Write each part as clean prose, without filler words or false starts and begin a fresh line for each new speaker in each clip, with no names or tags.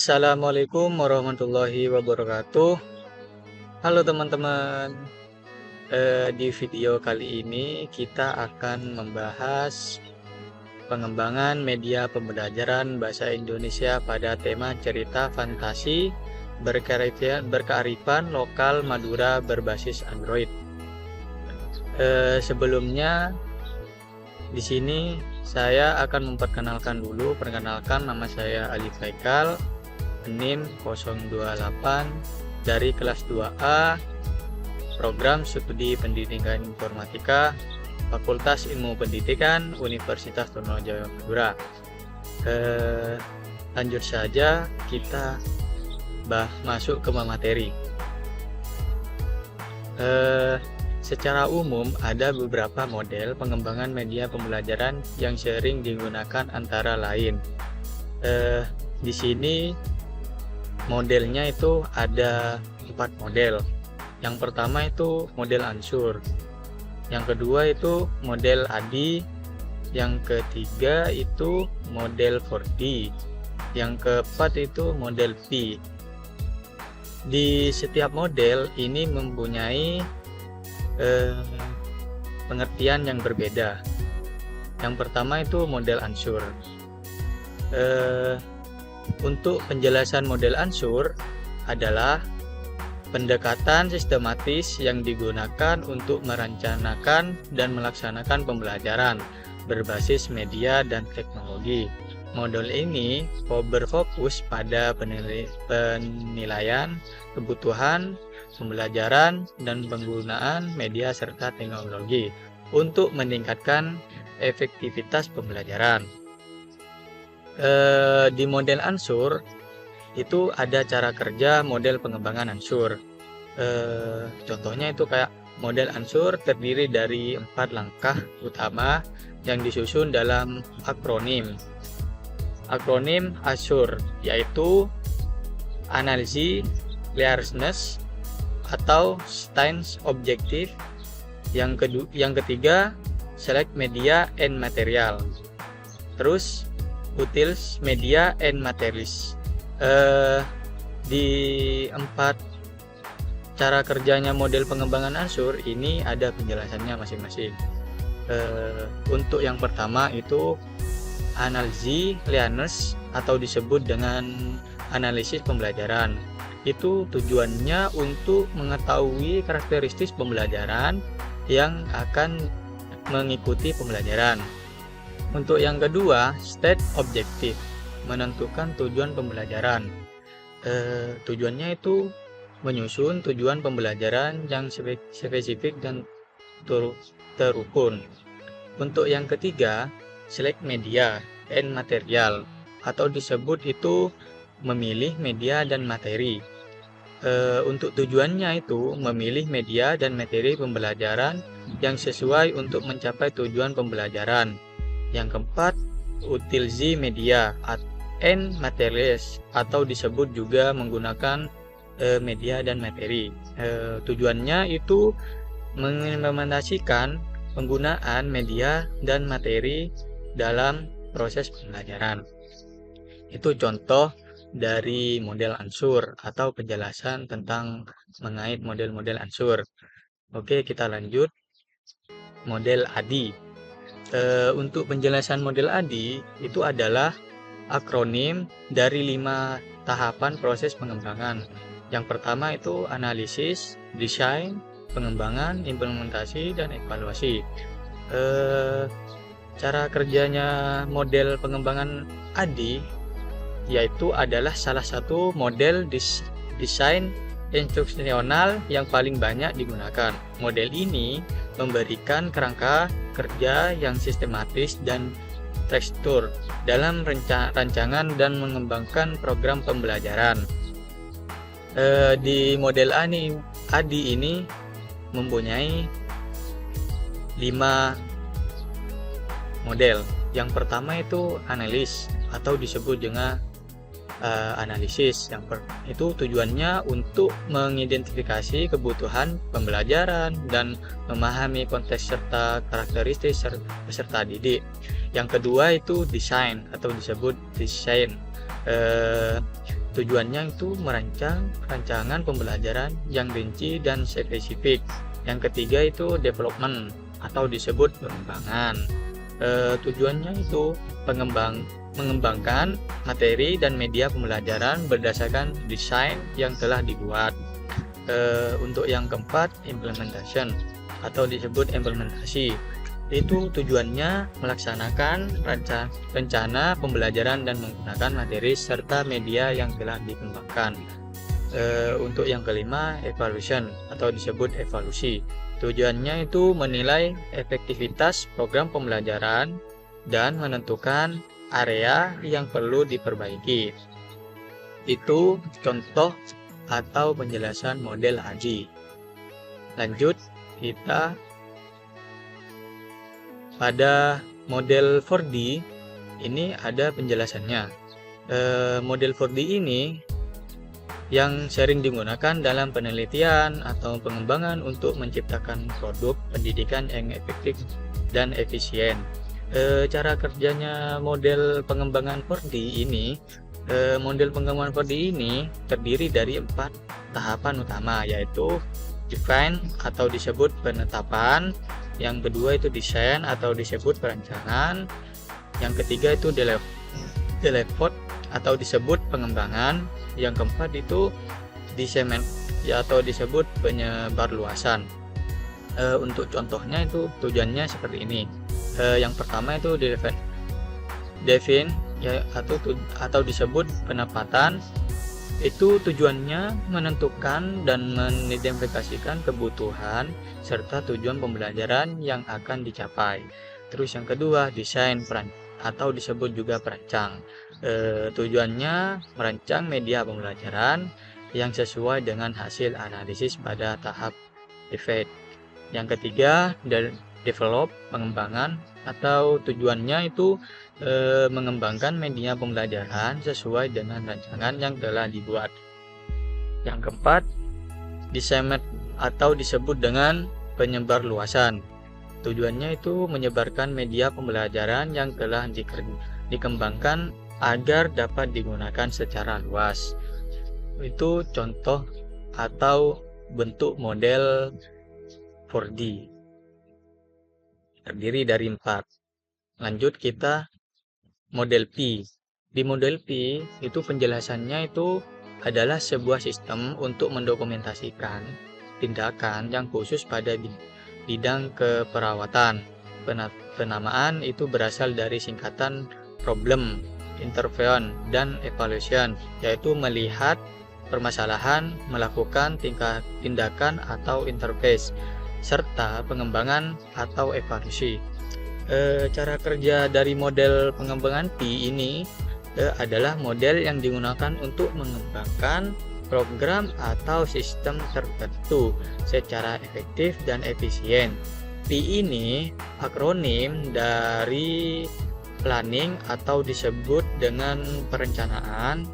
Assalamualaikum warahmatullahi wabarakatuh. Halo teman-teman. Di video kali ini kita akan membahas pengembangan media pembelajaran bahasa Indonesia pada tema cerita fantasi berkearifan lokal Madura berbasis Android. Sebelumnya di sini saya akan memperkenalkan dulu. Nama saya Ali Faikal, NIM 028 dari kelas 2A, Program Studi Pendidikan Informatika, Fakultas Ilmu Pendidikan, Universitas Trunojoyo Madura. Lanjut saja, kita masuk ke materi. Secara umum ada beberapa model pengembangan media pembelajaran yang sering digunakan antara lain. Di sini modelnya itu ada 4 model. Yang pertama itu model Ansur, yang kedua itu model ADI, yang ketiga itu model 4D, yang keempat itu model P. Di setiap model ini mempunyai pengertian yang berbeda. Yang pertama itu model Ansur. Untuk penjelasan model Ansur adalah pendekatan sistematis yang digunakan untuk merencanakan dan melaksanakan pembelajaran berbasis media dan teknologi. Model ini berfokus pada penilaian kebutuhan pembelajaran dan penggunaan media serta teknologi untuk meningkatkan efektivitas pembelajaran. Di model Ansur itu ada cara kerja model pengembangan Ansur. Contohnya itu kayak model Ansur terdiri dari 4 langkah utama yang disusun dalam akronim Ansur, yaitu analisis, clearness atau stance objektif. Yang ketiga select media and material, terus utils media and materials. Di 4 cara kerjanya model pengembangan Ansur ini ada penjelasannya masing-masing. Untuk yang pertama itu analisis clearness atau disebut dengan analisis pembelajaran. Itu tujuannya untuk mengetahui karakteristik pembelajaran yang akan mengikuti pembelajaran. Untuk yang kedua, state objektif, menentukan tujuan pembelajaran. Tujuannya itu menyusun tujuan pembelajaran yang spesifik dan terukur. Untuk yang ketiga, select media and material atau disebut itu memilih media dan materi. Untuk tujuannya itu memilih media dan materi pembelajaran yang sesuai untuk mencapai tujuan pembelajaran. Yang keempat, utilize media and materials atau disebut juga menggunakan media dan materi. Tujuannya itu mengimplementasikan penggunaan media dan materi dalam proses pembelajaran. Itu contoh dari model Ansur atau penjelasan tentang mengait model-model Ansur. Oke, kita lanjut. Model ADI. Untuk penjelasan model ADI itu adalah akronim dari 5 tahapan proses pengembangan. Yang pertama itu analisis, desain, pengembangan, implementasi, dan evaluasi. Cara kerjanya model pengembangan ADI yaitu adalah salah satu model desain instruksional yang paling banyak digunakan. Model ini memberikan kerangka kerja yang sistematis dan tekstur dalam rancangan dan mengembangkan program pembelajaran. Di model ADI ini mempunyai 5 model. Yang pertama itu analis atau disebut dengan analisis. Itu tujuannya untuk mengidentifikasi kebutuhan pembelajaran dan memahami konteks serta karakteristik peserta didik. Yang kedua itu desain atau disebut desain. tujuannya itu merancang rancangan pembelajaran yang rinci dan spesifik. Yang ketiga itu development atau disebut pengembangan. Tujuannya itu mengembangkan materi dan media pembelajaran berdasarkan desain yang telah dibuat. Untuk yang keempat, implementation atau disebut implementasi. Itu tujuannya melaksanakan rencana pembelajaran dan menggunakan materi serta media yang telah dikembangkan. Untuk yang kelima, evaluation atau disebut evaluasi. Tujuannya itu menilai efektivitas program pembelajaran dan menentukan area yang perlu diperbaiki. Itu contoh atau penjelasan model AJI. Lanjut, kita pada model 4D ini ada penjelasannya. Model 4D ini yang sering digunakan dalam penelitian atau pengembangan untuk menciptakan produk pendidikan yang efektif dan efisien. Cara kerjanya model pengembangan 4D ini, model pengembangan 4D ini terdiri dari 4 tahapan utama, yaitu define atau disebut penetapan, yang kedua itu desain atau disebut perencanaan, yang ketiga itu delivery atau disebut pengembangan, yang keempat itu disseminate atau disebut penyebarluasan. Untuk contohnya itu tujuannya seperti ini. Yang pertama itu define ya, atau disebut penempatan. Itu tujuannya menentukan dan mengidentifikasikan kebutuhan serta tujuan pembelajaran yang akan dicapai. Terus yang kedua, desain atau disebut juga perancang. Tujuannya merancang media pembelajaran yang sesuai dengan hasil analisis pada tahap define. Yang ketiga, develop, pengembangan, atau tujuannya itu mengembangkan media pembelajaran sesuai dengan rancangan yang telah dibuat. Yang keempat, disseminate atau disebut dengan penyebarluasan. Tujuannya itu menyebarkan media pembelajaran yang telah dikembangkan agar dapat digunakan secara luas. Itu contoh atau bentuk model 4D. Terdiri dari 4. Lanjut kita model P. Di model P itu penjelasannya itu adalah sebuah sistem untuk mendokumentasikan tindakan yang khusus pada bidang keperawatan. Penamaan itu berasal dari singkatan problem, intervention, dan evaluation, yaitu melihat permasalahan, melakukan tindakan atau intervensi, serta pengembangan atau evaluasi. Cara kerja dari model pengembangan P ini adalah model yang digunakan untuk mengembangkan program atau sistem tertentu secara efektif dan efisien. P ini akronim dari planning atau disebut dengan perencanaan.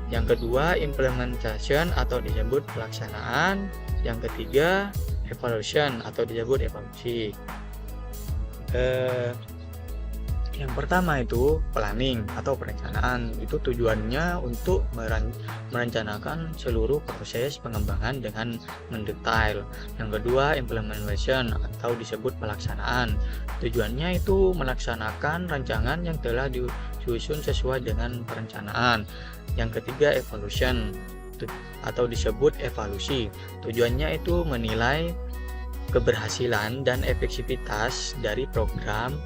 Yang kedua, implementation atau disebut pelaksanaan. Yang ketiga, evaluation atau disebut evaluasi. Yang pertama itu planning atau perencanaan. Itu tujuannya untuk merencanakan seluruh proses pengembangan dengan mendetail. Yang kedua, implementation atau disebut pelaksanaan. Tujuannya itu melaksanakan rancangan yang telah disusun sesuai dengan perencanaan. Yang ketiga, evaluation atau disebut evaluasi. Tujuannya itu menilai keberhasilan dan efektivitas dari program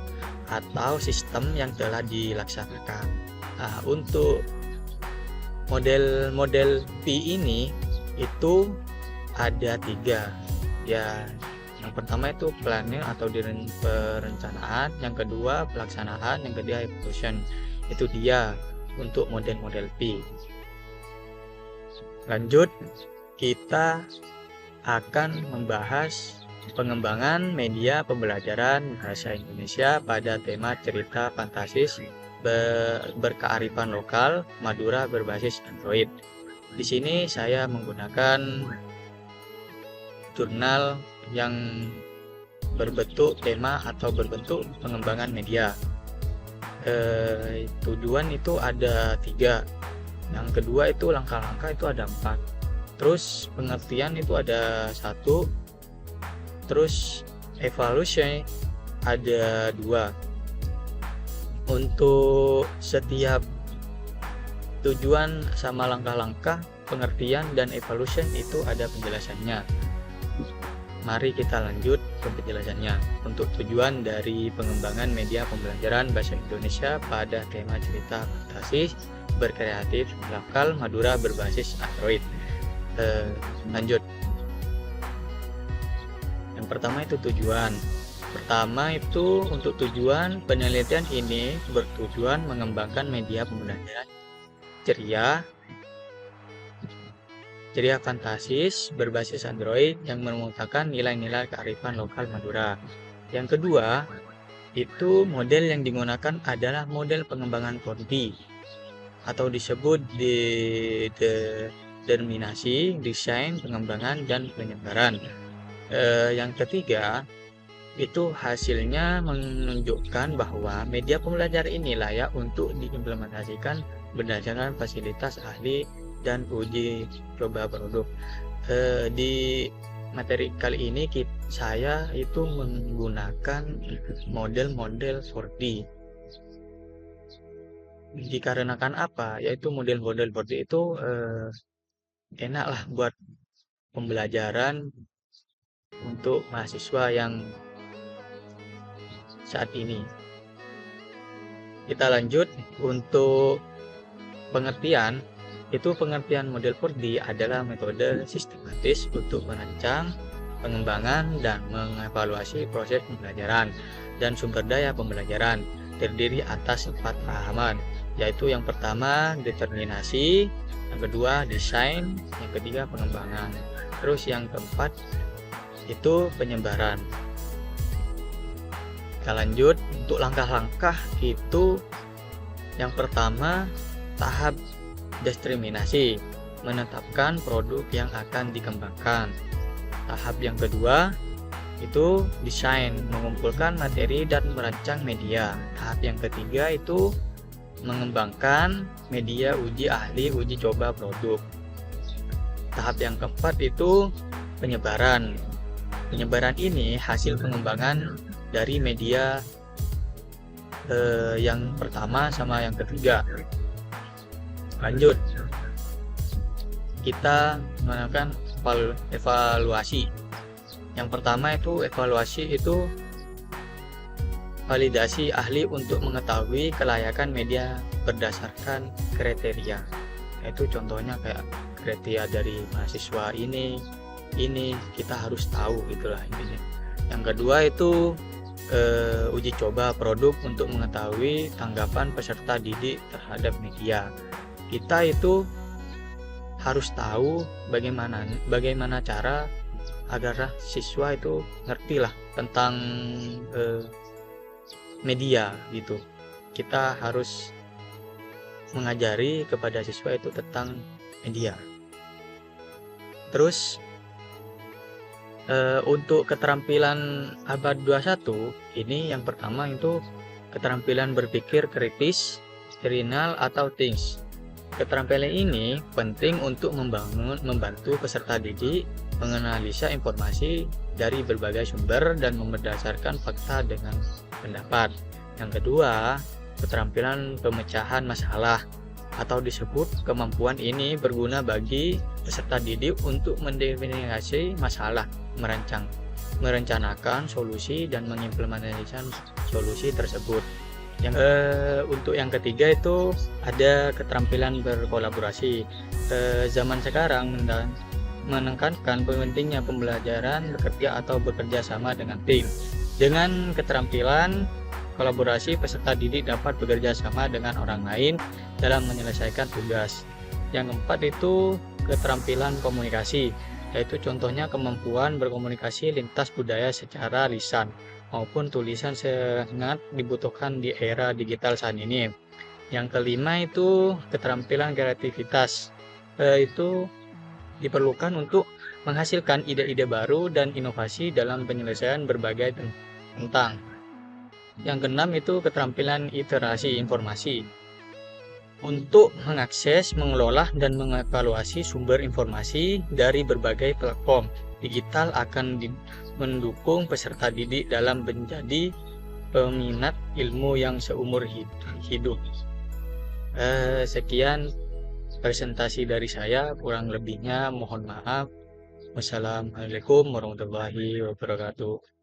atau sistem yang telah dilaksanakan. Nah, untuk model P ini itu ada 3. Ya, yang pertama itu planning atau perencanaan, yang kedua pelaksanaan, yang ketiga evaluation. Itu dia untuk model-model P. Lanjut, kita akan membahas pengembangan media pembelajaran bahasa Indonesia pada tema cerita fantastis berkearifan lokal Madura berbasis Android. Di sini saya menggunakan jurnal yang berbentuk tema atau berbentuk pengembangan media. Tujuan itu ada 3. Yang kedua itu langkah-langkah itu ada 4. Terus pengertian itu ada 1. Terus evaluasi ada 2. Untuk setiap tujuan sama langkah-langkah, pengertian dan evaluation itu ada penjelasannya. Mari kita lanjut ke penjelasannya. Untuk tujuan dari pengembangan media pembelajaran bahasa Indonesia pada tema cerita fantasi berkreatif lokal Madura berbasis Android. Lanjut. Yang pertama itu tujuan. Pertama itu untuk tujuan penelitian ini bertujuan mengembangkan media pembelajaran ceria fantasis berbasis Android yang mengutamakan nilai-nilai kearifan lokal Madura. Yang kedua, itu model yang digunakan adalah model pengembangan 4D atau disebut determinasi, desain, pengembangan, dan penyebaran. Yang ketiga, itu hasilnya menunjukkan bahwa media pembelajaran ini layak untuk diimplementasikan berdasarkan fasilitas ahli dan uji coba produk. Di materi kali ini saya itu menggunakan model-model 4D. Dikarenakan apa? Yaitu model-model 4D itu enaklah buat pembelajaran untuk mahasiswa yang saat ini. Kita lanjut untuk pengertian. Itu pengertian model 4D adalah metode sistematis untuk merancang, pengembangan, dan mengevaluasi proses pembelajaran dan sumber daya pembelajaran. Terdiri atas 4 tahapan, yaitu yang pertama determinasi, yang kedua desain, yang ketiga pengembangan, terus yang keempat itu penyebaran. Kita lanjut untuk langkah-langkah. Itu yang pertama tahap determinasi, menetapkan produk yang akan dikembangkan. Tahap yang kedua itu desain, mengumpulkan materi dan merancang media. Tahap yang ketiga itu mengembangkan media uji ahli, uji coba produk. Tahap yang keempat itu penyebaran. Penyebaran ini hasil pengembangan dari media yang pertama sama yang ketiga. Lanjut, kita melakukan evaluasi. Yang pertama itu evaluasi itu validasi ahli untuk mengetahui kelayakan media berdasarkan kriteria. Itu contohnya kayak kriteria dari mahasiswa ini kita harus tahu, gitulah intinya. Yang kedua itu uji coba produk untuk mengetahui tanggapan peserta didik terhadap media. Kita itu harus tahu bagaimana cara agar siswa itu ngerti lah tentang media gitu. Kita harus mengajari kepada siswa itu tentang media. Terus untuk keterampilan abad 21 ini yang pertama itu keterampilan berpikir kritis, original atau things. Keterampilan ini penting untuk membantu peserta didik menganalisa informasi dari berbagai sumber dan berdasarkan fakta dengan pendapat. Yang kedua, keterampilan pemecahan masalah atau disebut kemampuan ini berguna bagi peserta didik untuk mendefinisi masalah, merencanakan solusi dan mengimplementasikan solusi tersebut. Untuk yang ketiga itu ada keterampilan berkolaborasi. Zaman sekarang menekankan pentingnya pembelajaran bekerja atau bekerja sama dengan tim. Dengan keterampilan kolaborasi, peserta didik dapat bekerja sama dengan orang lain dalam menyelesaikan tugas. Yang keempat itu keterampilan komunikasi, yaitu contohnya kemampuan berkomunikasi lintas budaya secara lisan maupun tulisan sangat dibutuhkan di era digital saat ini. Yang kelima itu keterampilan kreativitas, itu diperlukan untuk menghasilkan ide-ide baru dan inovasi dalam penyelesaian berbagai tentang. Yang keenam itu keterampilan iterasi informasi. untuk mengakses, mengelola, dan mengevaluasi sumber informasi dari berbagai platform digital akan mendukung peserta didik dalam menjadi peminat ilmu yang seumur hidup. Sekian presentasi dari saya, kurang lebihnya mohon maaf. Wassalamualaikum warahmatullahi wabarakatuh.